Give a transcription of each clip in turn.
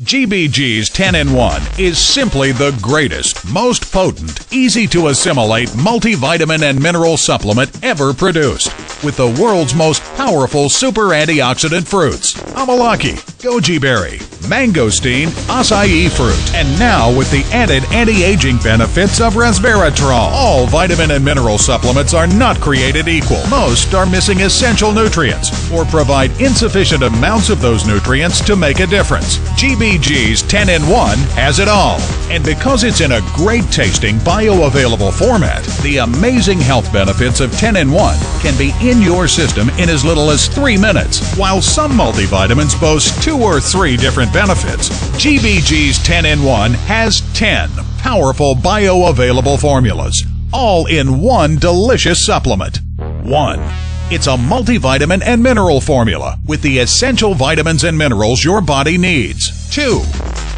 GBG's 10-in-1 is simply the greatest, most potent, easy to assimilate multivitamin and mineral supplement ever produced. With the world's most powerful super antioxidant fruits: amalaki, goji berry, mangosteen, acai fruit, and now with the added anti-aging benefits of resveratrol. All vitamin and mineral supplements are not created equal. Most are missing essential nutrients or provide insufficient amounts of those nutrients to make a difference. GBG's 10-in-1 has it all. And because it's in a great tasting bioavailable format, the amazing health benefits of 10-in-1 can be in your system in as little as 3 minutes. While some multivitamins boast 2 or 3 different benefits, GBG's 10-in-1 has 10 powerful bioavailable formulas, all in one delicious supplement. 1. It's a multivitamin and mineral formula with the essential vitamins and minerals your body needs. 2.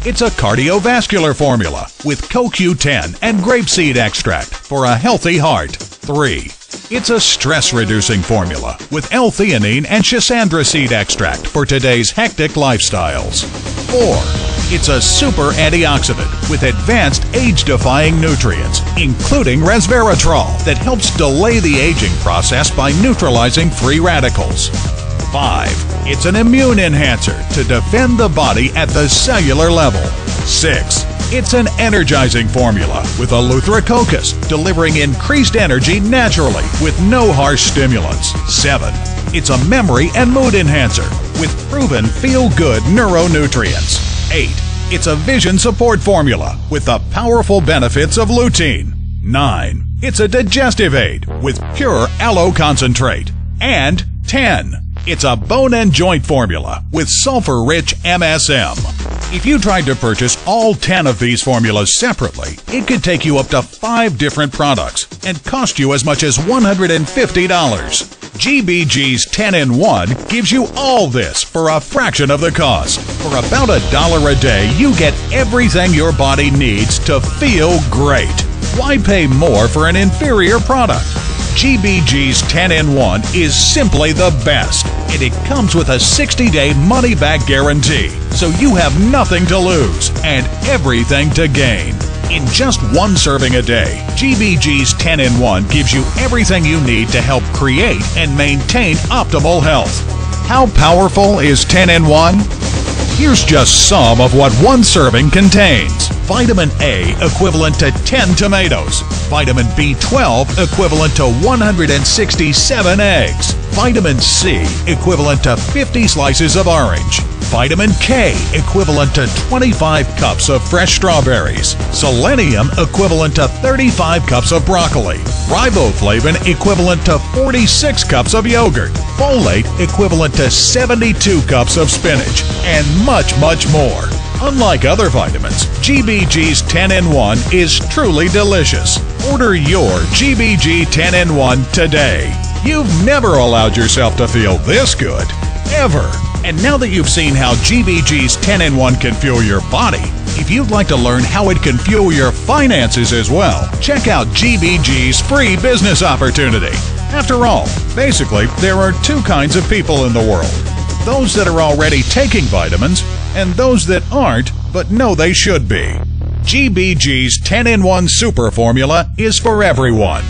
It's a cardiovascular formula with CoQ10 and grapeseed extract for a healthy heart. 3. It's a stress-reducing formula with L-theanine and schisandra seed extract for today's hectic lifestyles. 4. It's a super antioxidant with advanced age-defying nutrients, including resveratrol, that helps delay the aging process by neutralizing free radicals. 5. It's an immune enhancer to defend the body at the cellular level. 6. It's an energizing formula with eleutherococcus, delivering increased energy naturally with no harsh stimulants. 7. It's a memory and mood enhancer with proven feel-good neuronutrients. 8. It's a vision support formula with the powerful benefits of lutein. 9. It's a digestive aid with pure aloe concentrate. And 10. It's a bone and joint formula with sulfur-rich MSM. If you tried to purchase all 10 of these formulas separately, it could take you up to 5 different products and cost you as much as $150. GBG's 10-in-1 gives you all this for a fraction of the cost. For about $1 a day, you get everything your body needs to feel great. Why pay more for an inferior product? GBG's 10-in-1 is simply the best, and it comes with a 60-day money-back guarantee, so you have nothing to lose and everything to gain. In just 1 serving a day, GBG's 10-in-1 gives you everything you need to help create and maintain optimal health. How powerful is 10-in-1? Here's just some of what 1 serving contains. Vitamin A equivalent to 10 tomatoes. Vitamin B12 equivalent to 167 eggs. Vitamin C equivalent to 50 slices of orange. Vitamin K equivalent to 25 cups of fresh strawberries. Selenium equivalent to 35 cups of broccoli. Riboflavin equivalent to 46 cups of yogurt. Folate equivalent to 72 cups of spinach. And much, much more. Unlike other vitamins, GBG's 10-in-1 is truly delicious. Order your GBG 10-in-1 today. You've never allowed yourself to feel this good, ever. And now that you've seen how GBG's 10-in-1 can fuel your body, if you'd like to learn how it can fuel your finances as well, check out GBG's free business opportunity. After all, basically, there are 2 kinds of people in the world: those that are already taking vitamins and those that aren't but know they should be. GBG's 10-in-1 super formula is for everyone.